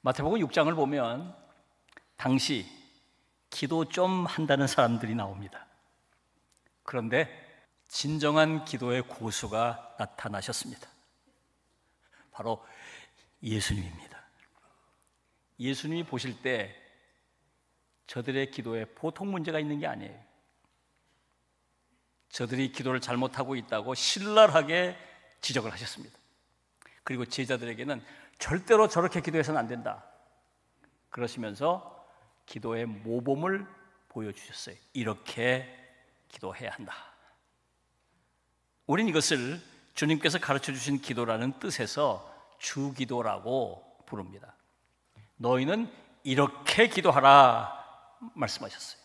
마태복음 6장을 보면 당시 기도 좀 한다는 사람들이 나옵니다. 그런데 진정한 기도의 고수가 나타나셨습니다. 바로 예수님입니다. 예수님이 보실 때 저들의 기도에 보통 문제가 있는 게 아니에요. 저들이 기도를 잘못하고 있다고 신랄하게 지적을 하셨습니다. 그리고 제자들에게는 절대로 저렇게 기도해서는 안 된다 그러시면서 기도의 모범을 보여주셨어요. 이렇게 기도해야 한다. 우린 이것을 주님께서 가르쳐 주신 기도라는 뜻에서 주기도라고 부릅니다. 너희는 이렇게 기도하라 말씀하셨어요.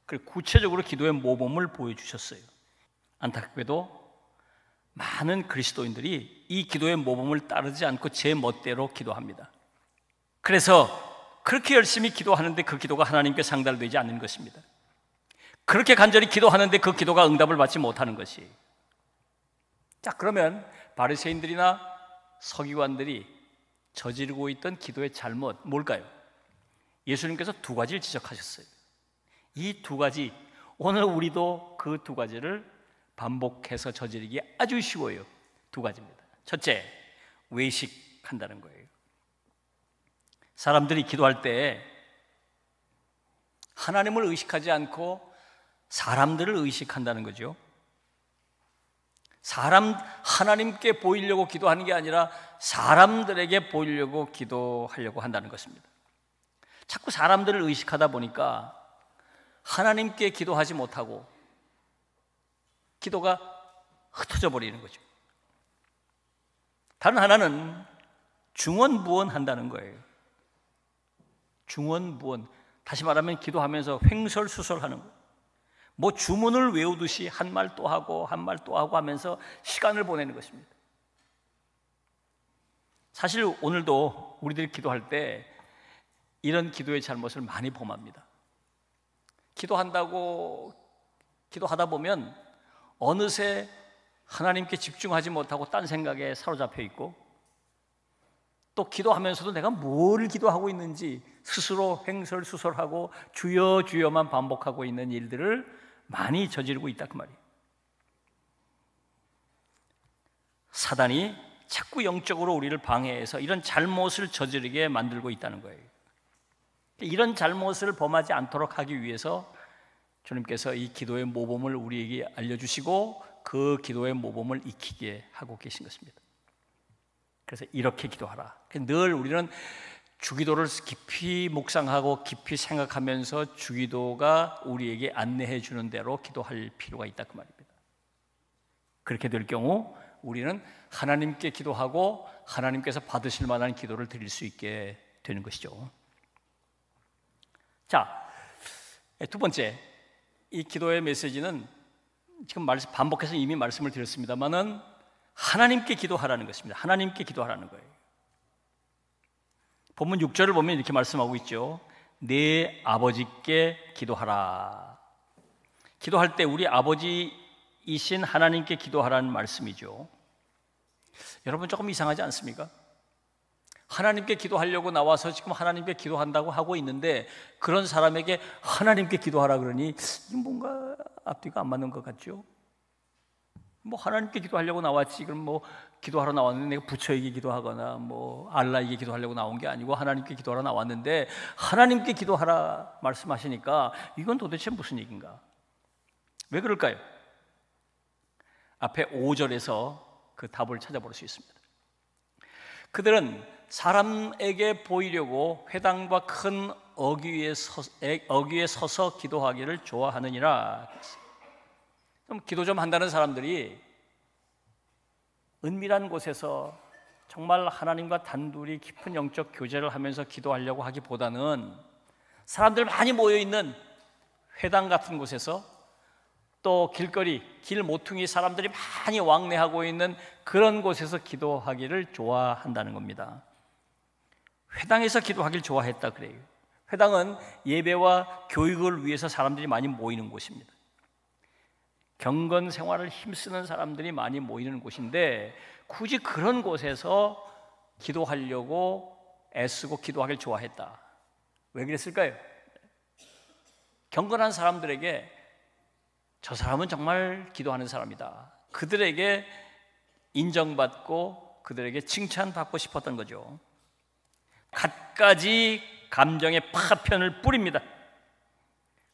그리고 구체적으로 기도의 모범을 보여주셨어요. 안타깝게도 많은 그리스도인들이 이 기도의 모범을 따르지 않고 제 멋대로 기도합니다. 그래서 그렇게 열심히 기도하는데 그 기도가 하나님께 상달되지 않는 것입니다. 그렇게 간절히 기도하는데 그 기도가 응답을 받지 못하는 것이. 자, 그러면 바리새인들이나 서기관들이 저지르고 있던 기도의 잘못 뭘까요? 예수님께서 두 가지를 지적하셨어요. 이 두 가지, 오늘 우리도 그 두 가지를 반복해서 저지르기 아주 쉬워요. 두 가지입니다. 첫째, 외식한다는 거예요. 사람들이 기도할 때 하나님을 의식하지 않고 사람들을 의식한다는 거죠. 하나님께 보이려고 기도하는 게 아니라 사람들에게 보이려고 기도하려고 한다는 것입니다. 자꾸 사람들을 의식하다 보니까 하나님께 기도하지 못하고 기도가 흩어져 버리는 거죠. 다른 하나는 중언부언한다는 거예요. 중언부언, 다시 말하면 기도하면서 횡설수설하는 거예요. 뭐 주문을 외우듯이 한 말 또 하고 한 말 또 하고 하면서 시간을 보내는 것입니다. 사실 오늘도 우리들이 기도할 때 이런 기도의 잘못을 많이 범합니다. 기도하다 보면 어느새 하나님께 집중하지 못하고 딴 생각에 사로잡혀 있고, 또 기도하면서도 내가 뭘 기도하고 있는지 스스로 횡설수설하고 주여 주여만 반복하고 있는 일들을 많이 저지르고 있다 그 말이에요. 사단이 자꾸 영적으로 우리를 방해해서 이런 잘못을 저지르게 만들고 있다는 거예요. 이런 잘못을 범하지 않도록 하기 위해서 주님께서 이 기도의 모범을 우리에게 알려주시고 그 기도의 모범을 익히게 하고 계신 것입니다. 그래서 이렇게 기도하라. 늘 우리는 주기도를 깊이 묵상하고 깊이 생각하면서 주기도가 우리에게 안내해 주는 대로 기도할 필요가 있다 그 말입니다. 그렇게 될 경우 우리는 하나님께 기도하고 하나님께서 받으실 만한 기도를 드릴 수 있게 되는 것이죠. 자, 두 번째, 이 기도의 메시지는 지금 반복해서 이미 말씀을 드렸습니다만은 하나님께 기도하라는 것입니다. 하나님께 기도하라는 거예요. 본문 6절을 보면 이렇게 말씀하고 있죠. 내 아버지께 기도하라. 기도할 때 우리 아버지이신 하나님께 기도하라는 말씀이죠. 여러분 조금 이상하지 않습니까? 하나님께 기도하려고 나와서 지금 하나님께 기도한다고 하고 있는데 그런 사람에게 하나님께 기도하라 그러니 이게 뭔가 앞뒤가 안 맞는 것 같죠? 뭐 하나님께 기도하려고 나왔지, 그럼 뭐 기도하러 나왔는데 내가 부처에게 기도하거나 뭐 알라에게 기도하려고 나온 게 아니고 하나님께 기도하러 나왔는데 하나님께 기도하라 말씀하시니까 이건 도대체 무슨 얘기인가? 왜 그럴까요? 앞에 5절에서 그 답을 찾아볼 수 있습니다. 그들은 사람에게 보이려고 회당과 큰 어귀에 서서 기도하기를 좋아하느니라. 그럼 기도 좀 한다는 사람들이 은밀한 곳에서 정말 하나님과 단둘이 깊은 영적 교제를 하면서 기도하려고 하기보다는 사람들 많이 모여있는 회당 같은 곳에서 또 길거리, 길 모퉁이 사람들이 많이 왕래하고 있는 그런 곳에서 기도하기를 좋아한다는 겁니다. 회당에서 기도하기를 좋아했다 그래요. 회당은 예배와 교육을 위해서 사람들이 많이 모이는 곳입니다. 경건 생활을 힘쓰는 사람들이 많이 모이는 곳인데 굳이 그런 곳에서 기도하려고 애쓰고 기도하길 좋아했다. 왜 그랬을까요? 경건한 사람들에게 저 사람은 정말 기도하는 사람이다, 그들에게 인정받고 그들에게 칭찬받고 싶었던 거죠. 갖가지 감정의 파편을 뿌립니다.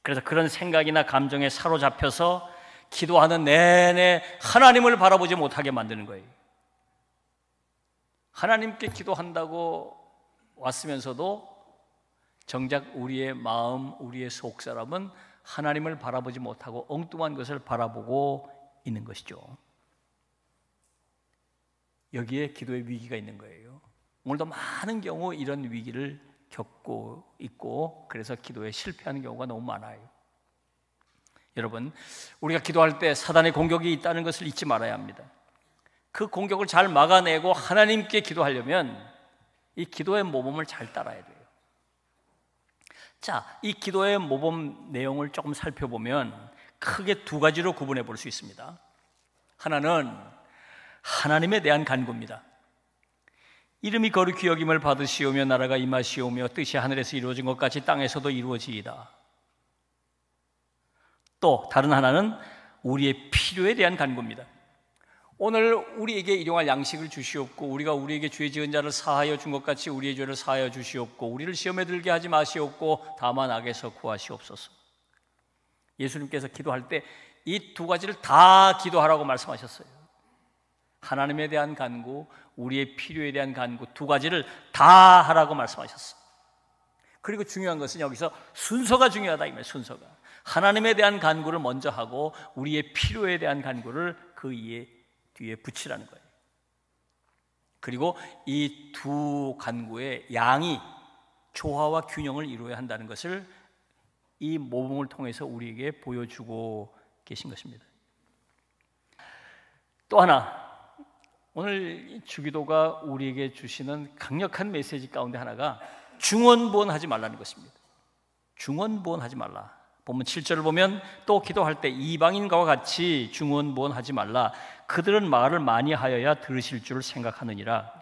그래서 그런 생각이나 감정에 사로잡혀서 기도하는 내내 하나님을 바라보지 못하게 만드는 거예요. 하나님께 기도한다고 왔으면서도 정작 우리의 마음, 우리의 속사람은 하나님을 바라보지 못하고 엉뚱한 것을 바라보고 있는 것이죠. 여기에 기도의 위기가 있는 거예요. 오늘도 많은 경우 이런 위기를 겪고 있고, 그래서 기도에 실패하는 경우가 너무 많아요. 여러분, 우리가 기도할 때 사단의 공격이 있다는 것을 잊지 말아야 합니다. 그 공격을 잘 막아내고 하나님께 기도하려면 이 기도의 모범을 잘 따라야 돼요. 자, 이 기도의 모범 내용을 조금 살펴보면 크게 두 가지로 구분해 볼 수 있습니다. 하나는 하나님에 대한 간구입니다. 이름이 거룩히 여김을 받으시오며 나라가 임하시오며 뜻이 하늘에서 이루어진 것 같이 땅에서도 이루어지이다. 또 다른 하나는 우리의 필요에 대한 간구입니다. 오늘 우리에게 일용할 양식을 주시옵고 우리가 우리에게 죄 지은 자를 사하여 준 것 같이 우리의 죄를 사하여 주시옵고 우리를 시험에 들게 하지 마시옵고 다만 악에서 구하시옵소서. 예수님께서 기도할 때 이 두 가지를 다 기도하라고 말씀하셨어요. 하나님에 대한 간구, 우리의 필요에 대한 간구, 두 가지를 다 하라고 말씀하셨어요. 그리고 중요한 것은 여기서 순서가 중요하다, 이 말이에요. 순서가 하나님에 대한 간구를 먼저 하고 우리의 필요에 대한 간구를 그 뒤에 붙이라는 거예요. 그리고 이 두 간구의 양이 조화와 균형을 이루어야 한다는 것을 이 모범을 통해서 우리에게 보여주고 계신 것입니다. 또 하나, 오늘 주기도가 우리에게 주시는 강력한 메시지 가운데 하나가 중언부언하지 말라는 것입니다. 중언부언하지 말라. 본문 7절을 보면 또 기도할 때 이방인과 같이 중언부언하지 말라. 그들은 말을 많이 하여야 들으실 줄 생각하느니라.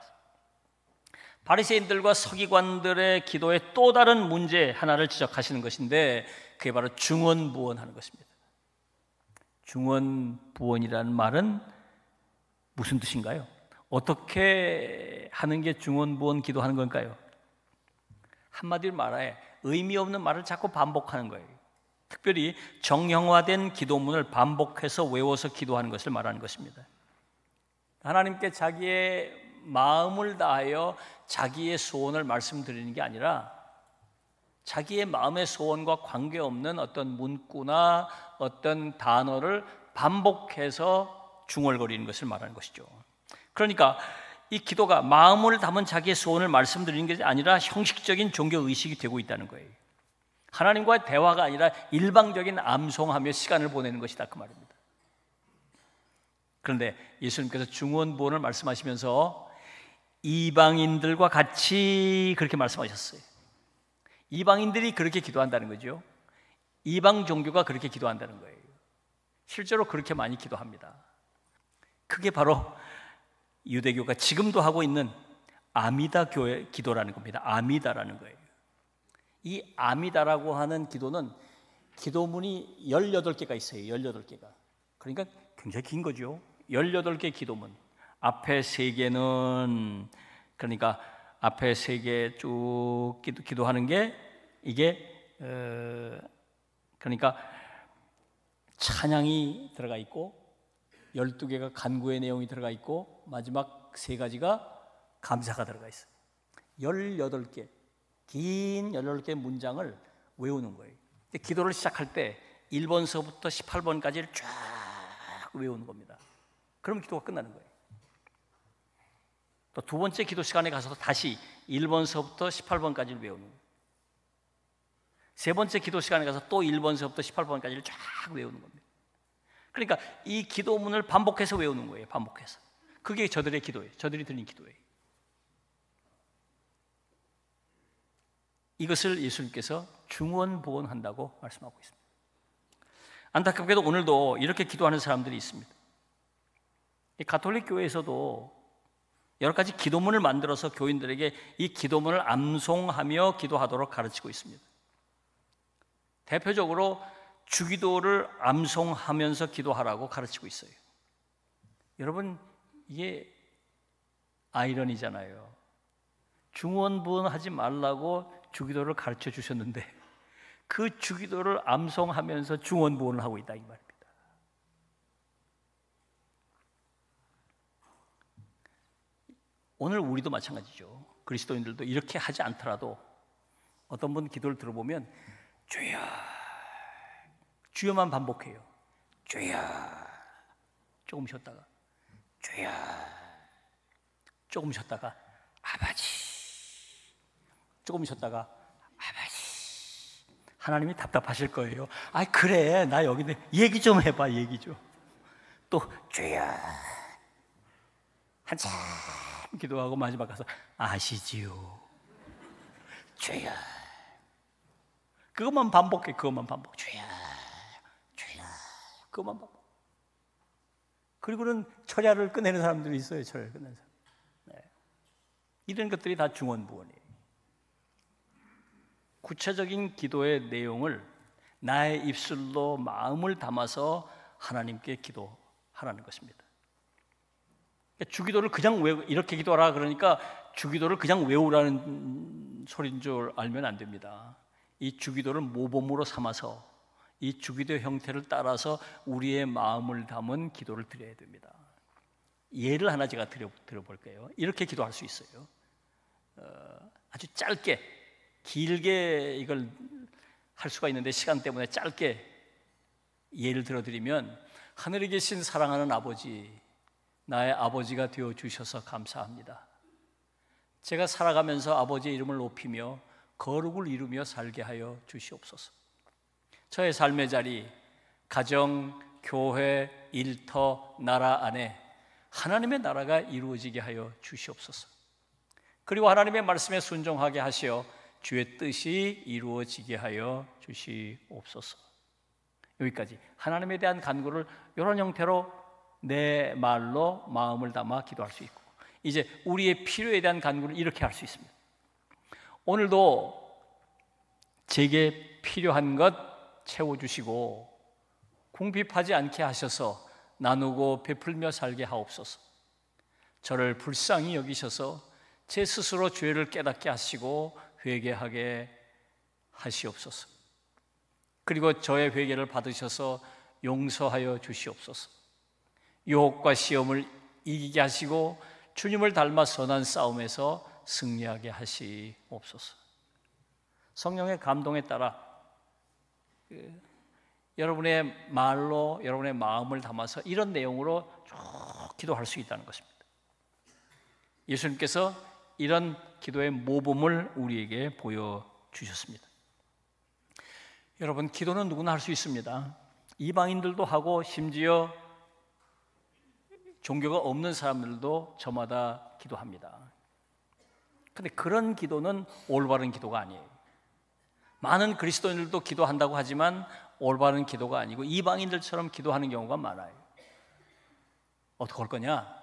바리새인들과 서기관들의 기도의 또 다른 문제 하나를 지적하시는 것인데 그게 바로 중언부언하는 것입니다. 중언부언이라는 말은 무슨 뜻인가요? 어떻게 하는 게 중언부언 기도하는 건가요? 한마디로 말해 의미 없는 말을 자꾸 반복하는 거예요. 특별히 정형화된 기도문을 반복해서 외워서 기도하는 것을 말하는 것입니다. 하나님께 자기의 마음을 다하여 자기의 소원을 말씀드리는 게 아니라 자기의 마음의 소원과 관계없는 어떤 문구나 어떤 단어를 반복해서 중얼거리는 것을 말하는 것이죠. 그러니까 이 기도가 마음을 담은 자기의 소원을 말씀드리는 게 아니라 형식적인 종교의식이 되고 있다는 거예요. 하나님과의 대화가 아니라 일방적인 암송하며 시간을 보내는 것이다, 그 말입니다. 그런데 예수님께서 중언부언을 말씀하시면서 이방인들과 같이 그렇게 말씀하셨어요. 이방인들이 그렇게 기도한다는 거죠. 이방 종교가 그렇게 기도한다는 거예요. 실제로 그렇게 많이 기도합니다. 그게 바로 유대교가 지금도 하고 있는 아미다 교회 기도라는 겁니다. 아미다라는 거예요. 이 아미다라고 하는 기도는 기도문이 18개가 있어요. 18개가. 그러니까 굉장히 긴 거죠. 18개 기도문. 앞에 3개는 그러니까 앞에 3개 쭉 기도하는 게 이게 그러니까 찬양이 들어가 있고 12개가 간구의 내용이 들어가 있고 마지막 3가지가 감사가 들어가 있어요. 18개 긴 18개 문장을 외우는 거예요. 기도를 시작할 때 1번서부터 18번까지를 쫙 외우는 겁니다. 그럼 기도가 끝나는 거예요. 또 두 번째 기도 시간에 가서도 다시 1번서부터 18번까지를 외우는 거예요. 세 번째 기도 시간에 가서 또 1번서부터 18번까지를 쫙 외우는 겁니다. 그러니까 이 기도문을 반복해서 외우는 거예요. 반복해서. 그게 저들의 기도예요. 저들이 드린 기도예요. 이것을 예수님께서 중언부언한다고 말씀하고 있습니다. 안타깝게도 오늘도 이렇게 기도하는 사람들이 있습니다. 이 가톨릭 교회에서도 여러 가지 기도문을 만들어서 교인들에게 이 기도문을 암송하며 기도하도록 가르치고 있습니다. 대표적으로 주기도를 암송하면서 기도하라고 가르치고 있어요. 여러분, 이게 아이러니잖아요. 중원부원하지 말라고 주기도를 가르쳐 주셨는데 그 주기도를 암송하면서 중원부원을 하고 있다 이 말입니다. 오늘 우리도 마찬가지죠. 그리스도인들도 이렇게 하지 않더라도 어떤 분 기도를 들어보면 주여, 주여만 반복해요. 주여, 조금 쉬었다가 주여, 조금 쉬었다가 아버지, 조금 쉬었다가 아버지. 하나님이 답답하실 거예요. 아, 그래, 나 여기 있는데 얘기 좀 해봐, 얘기 좀. 또 주여, 한참 기도하고 마지막 가서 아시지요, 주여. 그것만 반복해, 그것만 반복. 주여, 주여, 그것만 반복. 그리고는 철야를 끝내는 사람들이 있어요. 철야를 끝내는 사람. 네. 이런 것들이 다 중원부원이에요. 구체적인 기도의 내용을 나의 입술로 마음을 담아서 하나님께 기도하라는 것입니다. 주기도를 그냥 이렇게 기도하라 그러니까 주기도를 그냥 외우라는 소리인 줄 알면 안 됩니다. 이 주기도를 모범으로 삼아서 이 주기도 형태를 따라서 우리의 마음을 담은 기도를 드려야 됩니다. 예를 하나 제가 드려볼게요. 이렇게 기도할 수 있어요. 아주 짧게, 길게 이걸 할 수가 있는데 시간 때문에 짧게 예를 들어드리면, 하늘에 계신 사랑하는 아버지, 나의 아버지가 되어 주셔서 감사합니다. 제가 살아가면서 아버지의 이름을 높이며 거룩을 이루며 살게 하여 주시옵소서. 저의 삶의 자리, 가정, 교회, 일터, 나라 안에 하나님의 나라가 이루어지게 하여 주시옵소서. 그리고 하나님의 말씀에 순종하게 하시어 주의 뜻이 이루어지게 하여 주시옵소서. 여기까지 하나님에 대한 간구를 이런 형태로 내 말로 마음을 담아 기도할 수 있고, 이제 우리의 필요에 대한 간구를 이렇게 할 수 있습니다. 오늘도 제게 필요한 것 채워주시고 궁핍하지 않게 하셔서 나누고 베풀며 살게 하옵소서. 저를 불쌍히 여기셔서 제 스스로 죄를 깨닫게 하시고 회개하게 하시옵소서. 그리고 저의 회개를 받으셔서 용서하여 주시옵소서. 유혹과 시험을 이기게 하시고 주님을 닮아 선한 싸움에서 승리하게 하시옵소서. 성령의 감동에 따라 여러분의 말로 여러분의 마음을 담아서 이런 내용으로 쭉 기도할 수 있다는 것입니다. 예수님께서 이런 기도의 모범을 우리에게 보여주셨습니다. 여러분, 기도는 누구나 할 수 있습니다. 이방인들도 하고 심지어 종교가 없는 사람들도 저마다 기도합니다. 그런데 그런 기도는 올바른 기도가 아니에요. 많은 그리스도인들도 기도한다고 하지만 올바른 기도가 아니고 이방인들처럼 기도하는 경우가 많아요. 어떻게 할 거냐?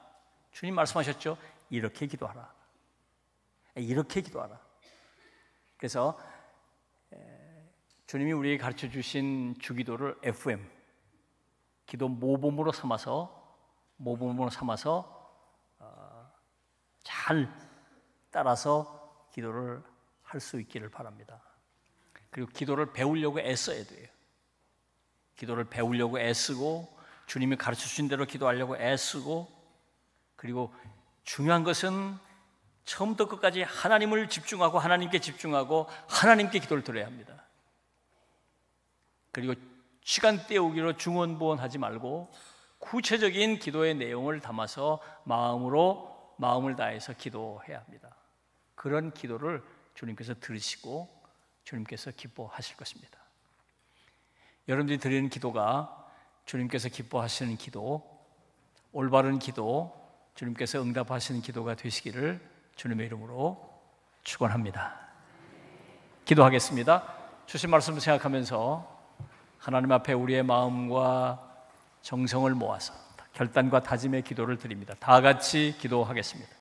주님 말씀하셨죠? 이렇게 기도하라. 이렇게 기도하라. 그래서 주님이 우리에게 가르쳐 주신 주기도를 FM, 기도 모범으로 삼아서 잘 따라서 기도를 할 수 있기를 바랍니다. 그리고 기도를 배우려고 애써야 돼요. 기도를 배우려고 애쓰고 주님이 가르쳐 주신 대로 기도하려고 애쓰고, 그리고 중요한 것은 처음부터 끝까지 하나님을 집중하고 하나님께 집중하고 하나님께 기도를 드려야 합니다. 그리고 시간 때우기로 중언부언하지 말고 구체적인 기도의 내용을 담아서 마음을 다해서 기도해야 합니다. 그런 기도를 주님께서 들으시고 주님께서 기뻐하실 것입니다. 여러분들이 드리는 기도가 주님께서 기뻐하시는 기도, 올바른 기도, 주님께서 응답하시는 기도가 되시기를 주님의 이름으로 축원합니다. 기도하겠습니다. 주신 말씀을 생각하면서 하나님 앞에 우리의 마음과 정성을 모아서 결단과 다짐의 기도를 드립니다. 다 같이 기도하겠습니다.